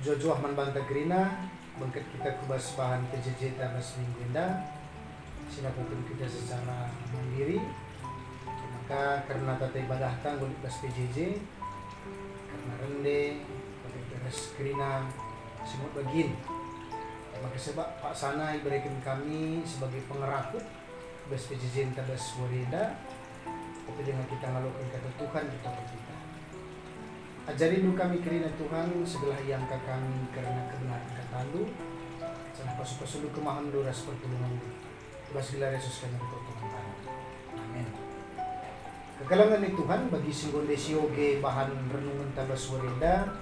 Jojo Ahman Banta Gerina bangkat kita kubas bahan PJJ tanah seminggu indah silakan kita secara mandiri maka karena tata ibadah tanggung di bas PJJ karena rende bagi beres Gerina semut bagin maka sebab Pak Sana berikan kami sebagai pengerakut bas PJJ tabas Warinda tapi dengan kita melakukan kata Tuhan kita berkita ajari dulu kami kerana Tuhan segala yang kami karena kebenaran kata lu sana pasu-pasu lu kemahan lu ras pertolongan lu bas gelar Yesus kami bertolong tangan amin kekalangan ni Tuhan bagi singgonde sioge bahan renungan tabas Warinda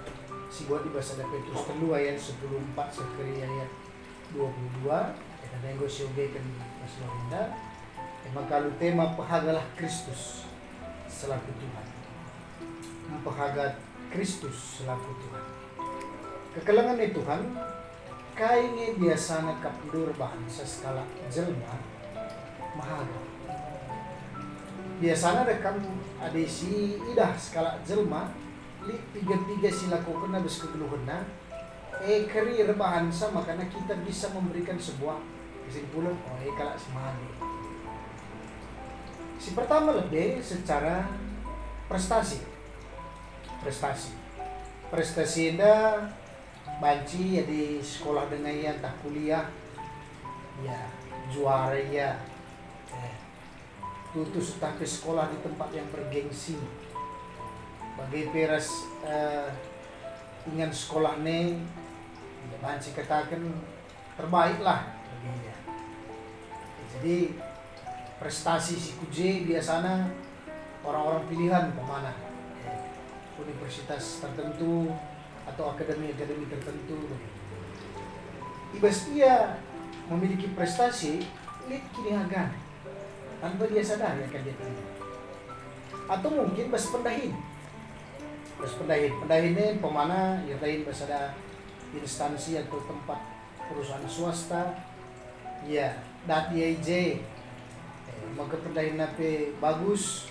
si buat di bahasa Petrus 3 ayat 14 sekali ayat 22 kita nenggo sioge kan bahasa Warinda maka lu tema pahagalah Kristus selaku Tuhan mempahagat Kristus selaku Tuhan kekalangan ni Tuhan kainge biasana kapdur bangsa skala jelma mahaga biasana rekam adesi idah skala jelma li tiga silaku kena bes kegeluhena karir bahasa makanya kita bisa memberikan sebuah kesimpulan kalak semadi si pertama lebih secara prestasi indah banci ya di sekolah dengan yang tak kuliah ya juara ya tutus tak ke sekolah di tempat yang bergengsi bagi peras ingin sekolah nih ya banci katakan terbaik lah baginya jadi prestasi si kuje biasanya orang-orang pilihan kemana universitas tertentu atau akademi tertentu. Ibas ia memiliki prestasi, lihat kini agan tanpa dia sadar ya kan dia terima. Atau mungkin bas pendahin ini pemana ya lain bas ada instansi atau tempat perusahaan swasta, ya dat IJ, maka pendahin nape bagus.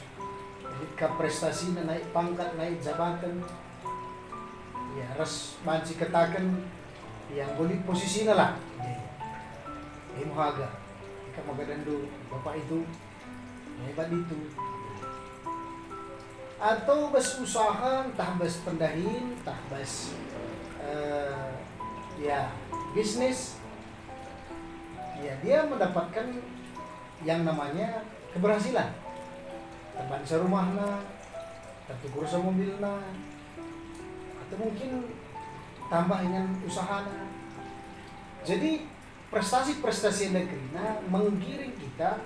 Ketika prestasi naik pangkat, naik jabatan ya ras banci katakan yang boleh posisinya lah muhaga jika magadandu bapak itu hebat itu atau bas usaha entah bas pendahin entah bas ya bisnis ya dia mendapatkan yang namanya keberhasilan teman serumahna, tertukur mobilna, atau mungkin tambah dengan usahana. Jadi prestasi-prestasi negerinya menggiring kita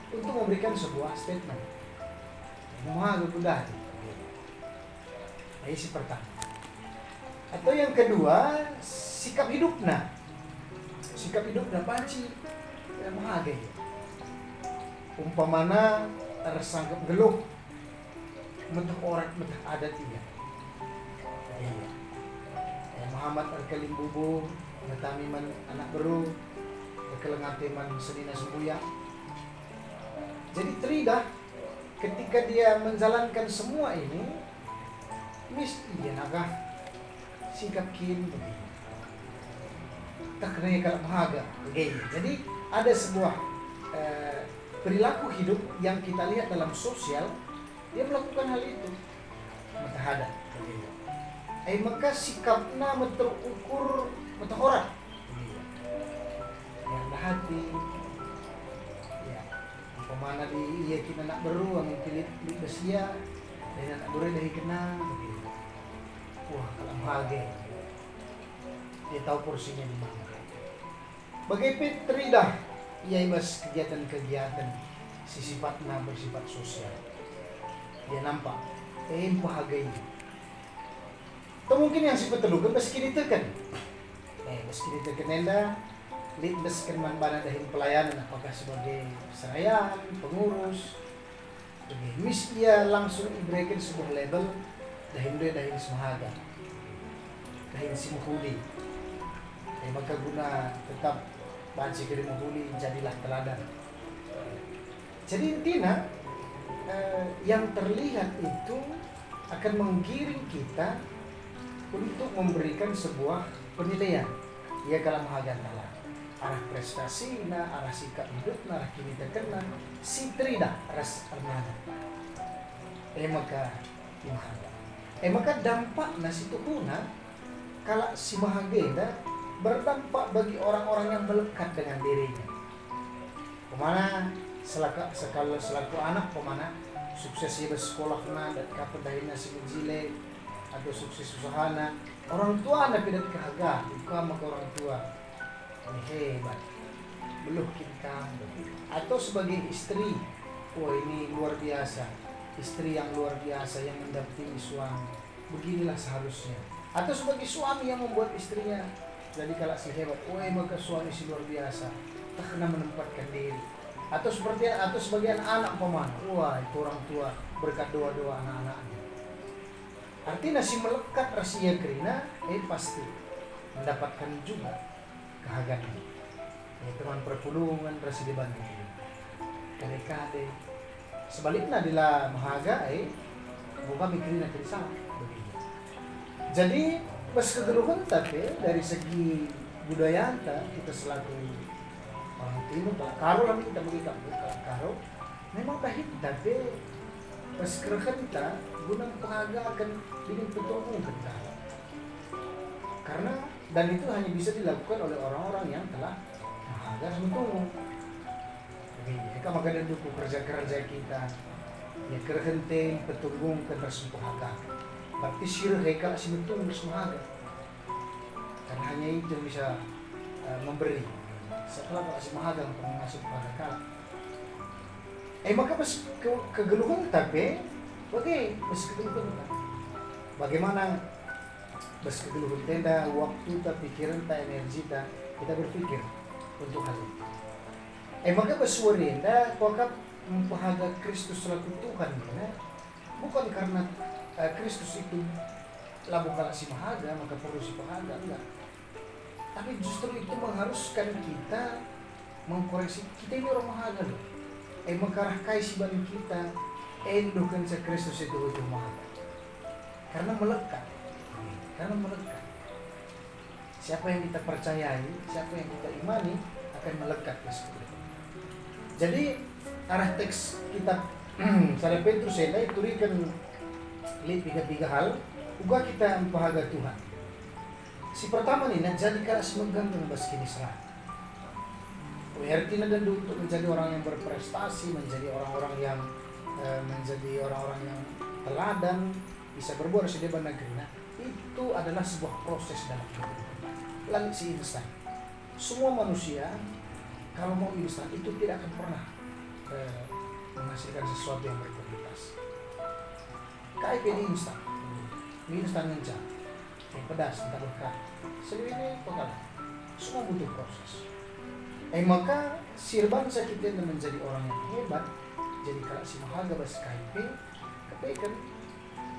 untuk memberikan sebuah statement. Mohon mudah. Ini si pertama. Atau yang kedua sikap hidupnya panci mahage. Umpamana tersangkap geluh mentah orang mentah adat iya Muhammad Arkalim Bubu ngetami man anak beru kekelengate man senina sembuya jadi teridah ketika dia menjalankan semua ini mesti dia naga sikap kin begini tak kena kalau mahaga begini jadi ada sebuah perilaku hidup yang kita lihat dalam sosial dia melakukan hal itu matahadat maka sikapnya terukur matahorat yang hati ya pemana di iya kita nak beru ang pilit besia dan anak beru dari kena wah kalau bahagia dia tahu porsinya di mana bagai Petridah ia ibas kegiatan-kegiatan sifatnya bersifat sosial dia nampak bahagia atau mungkin yang sifat terluka meski ditekan enda lid beskan man bana dahin pelayanan apakah sebagai serayan pengurus mis ia langsung diberikan sebuah label dahin semahaga dahin simuhuli maka guna tetap banci kiri muhuli jadilah teladan jadi intinya yang terlihat itu akan menggiring kita untuk memberikan sebuah penilaian. Ia kalau mahagantala arah prestasi na arah sikap hidup na arah kini terkena si trida ras arnada maka dampak nasi tuhuna kalau si mahagenda berdampak bagi orang-orang yang melekat dengan dirinya. Kemana selaku anak kemana sukses bersekolah na dan kapedahina si menjile atau sukses usahana orang tua anak tidak kehaga maka orang tua ini hebat belum kita atau sebagai istri ini luar biasa istri yang luar biasa yang mendampingi suami beginilah seharusnya atau sebagai suami yang membuat istrinya jadi kalau si hebat maka suami si luar biasa tak kena menempatkan diri atau sebagai anak pemana itu orang tua berkat doa-doa anak-anaknya artinya si melekat rahasia kerina pasti mendapatkan juga kehagaan teman perpulungan rasi di Bandung kadek-kadek sebaliknya adalah mahaga bukan mikirin dari sana begitu. Jadi pas kegeluhan tapi dari segi budaya kita selaku orang timur kalau kami kita mengikat kalau memang bahit tapi pas kerja kita guna mahaga akan bikin petunjuk kita karena dan itu hanya bisa dilakukan oleh orang-orang yang telah mahaga sementara. Jika maka ada dukung kerja-kerja kita ya kerhenti petunggung ke bersempuhaga berarti sirah reka sementara bersempuhaga karena hanya itu yang bisa memberi setelah pak semahaga untuk mengasuh pada kala maka pas kegeluhan tapi pas kegeluhan bagaimana bas kegeluhan tenda waktu tak pikiran tak energi tak kita berpikir untuk hal itu maka bersuara kuakap membahagia Kristus selaku Tuhan bukan karena Kristus itu labu kalau si mahaga maka perlu si mahaga enggak tapi justru itu mengharuskan kita mengkoreksi kita ini orang mahaga loh maka rakai si bani kita endukan si Kristus itu mahaga karena melekat siapa yang kita percayai siapa yang kita imani akan melekat seperti itu. Jadi arah teks kitab Sada Petrus ini turikan tiga hal uga kita membahagia Tuhan. Si pertama nih jadi kalau semegang dengan baskini serah. Artinya dan untuk menjadi orang yang berprestasi, menjadi orang-orang yang teladan, bisa berbuat di depan negeri. Nah, itu adalah sebuah proses dalam kehidupan. Lalu si instan. Semua manusia kalau mau instan itu tidak akan pernah menghasilkan sesuatu yang berkualitas. KIP di instan ngencang, yang pedas, entah berkah. Selebih ini pokoknya semua butuh proses. Maka sirban kita menjadi orang yang hebat. Jadi kalau si mahaga bas KIP, kan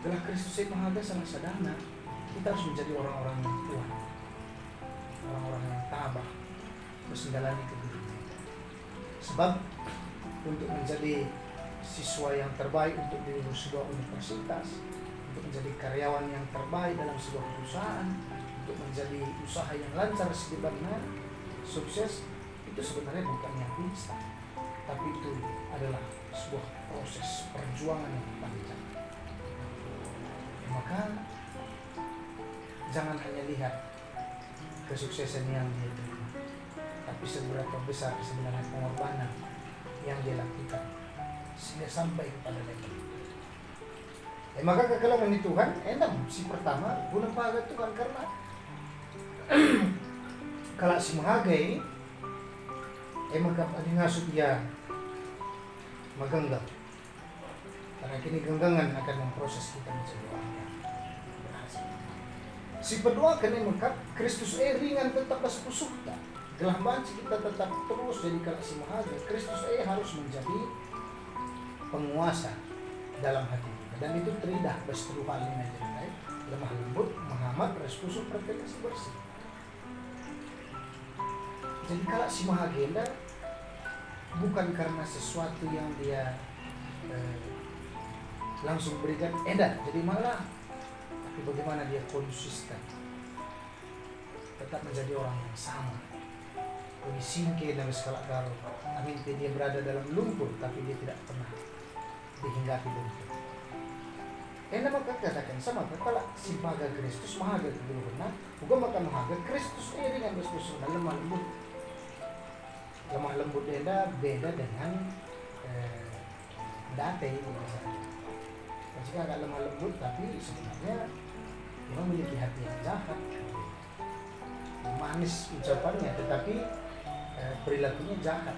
telah Kristus mahaga sangat sadana. Kita harus menjadi orang-orang yang kuat, orang-orang yang tabah, terus menjalani kehidupan. Sebab untuk menjadi siswa yang terbaik untuk di sebuah universitas, untuk menjadi karyawan yang terbaik dalam sebuah perusahaan, untuk menjadi usaha yang lancar sebenarnya sukses itu sebenarnya bukan yang instan, tapi itu adalah sebuah proses perjuangan yang panjang. Maka jangan hanya lihat kesuksesan yang dia terima, tapi seberapa besar sebenarnya pengorbanan yang dia lakukan sehingga sampai kepada level itu. Maka kekelaman di Tuhan si pertama guna bahagia Tuhan karena kalau si menghargai maka ngasuh dia magenggam karena kini genggangan akan memproses kita menjadi orang yang berhasil. Si kedua kena mengkap Kristus ringan tetap bersusukta gelah banci kita tetap terus jadi kalau si mahaga Kristus harus menjadi penguasa dalam hati kita dan itu teridah berseteru hal ini jadi lemah lembut menghamat reskusuk pertenasi bersih. Jadi kalau si mahagenda bukan karena sesuatu yang dia langsung berikan jadi malah tapi bagaimana dia konsisten tetap menjadi orang yang sama. Lebih singke dan skala garo. Amin, dia berada dalam lumpur tapi dia tidak pernah dihinggapi lumpur. Karena maka katakan sama kalau si maga Kristus mahaga keburukan, bukan maka mahaga Kristus dengan Kristus lemah lembut. Lemah lembut beda dengan date misalnya. Jika agak lemah lembut tapi sebenarnya dia memiliki hati yang jahat, manis ucapannya tetapi perilakunya jahat.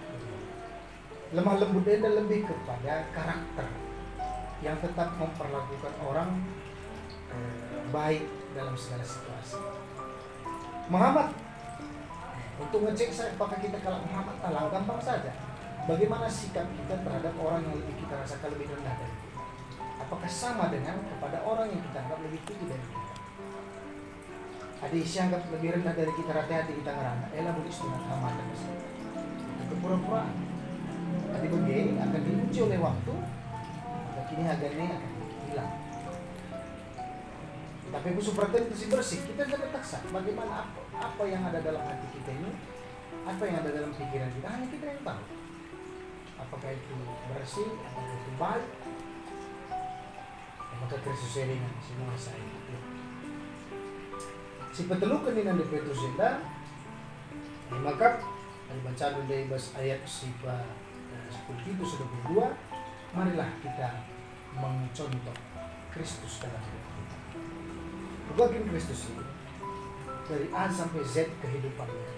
Lemah lembut lebih kepada karakter yang tetap memperlakukan orang baik dalam segala situasi. Muhammad, untuk ngecek apakah kita kalau Muhammad talang gampang saja. Bagaimana sikap kita terhadap orang yang lebih kita rasakan lebih rendah dari kita? Apakah sama dengan kepada orang yang kita anggap lebih tinggi dari kita? Ada isi anggap lebih rendah dari kita, hati-hati kita ngerana. Elah boleh istimewa amat dan itu kepura-puraan. Tadi begini akan diuji oleh waktu. Kini harganya akan hilang. Tapi aku seperti itu bersih. Kita tidak taksa. Bagaimana apa yang ada dalam hati kita ini, apa yang ada dalam pikiran kita, hanya kita yang tahu. Apakah itu bersih, apakah itu baik. Maka Kristus ringan semua saya. Si petelukan ini nanti Petrus enda, maka dibaca dari ayat 10 itu sudah berdua. Marilah kita mencontoh Kristus dalam hidup kita. Bukan Kristus ini dari A sampai Z kehidupannya,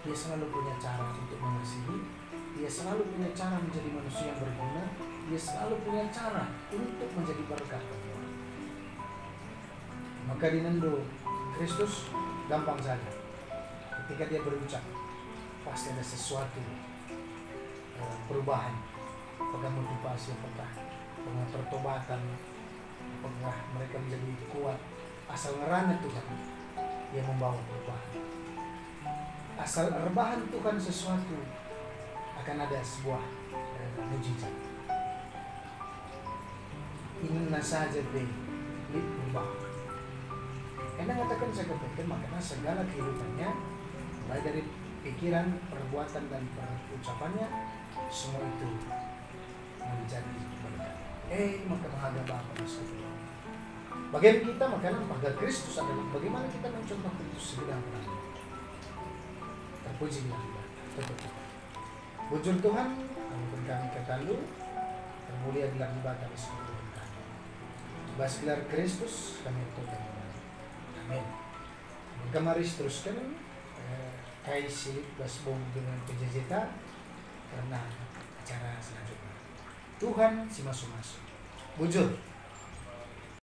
dia selalu punya cara untuk mengasihi, dia selalu punya cara menjadi manusia yang berguna, dia selalu punya cara untuk menjadi berkat bagi orang. Maka dinendo Kristus gampang saja. Ketika dia berucap, pasti ada sesuatu perubahan. Apakah motivasi, apakah pertobatan, apakah mereka menjadi kuat. Asal ngerana Tuhan yang membawa perubahan. Asal rebahan Tuhan sesuatu akan ada sebuah mujizat. Inna saja berubah. Karena katakan saya katakan makanya segala kehidupannya mulai dari pikiran, perbuatan dan perucapannya semua itu menjadi berkat. Maka menghadap Bapa Yesus. Bagian kita makanan pada Kristus adalah bagaimana kita mencontoh Kristus sebenarnya. Terpuji Allah. Bujur Tuhan, kami ketandu, termulia dalam ibadah seperti kita. Bas gelar Kristus kami Tuhan. Amin. Kemari teruskan kai silip bas bom dengan penjajita karena acara selanjutnya. Tuhan si masuk-masuk. Bujur.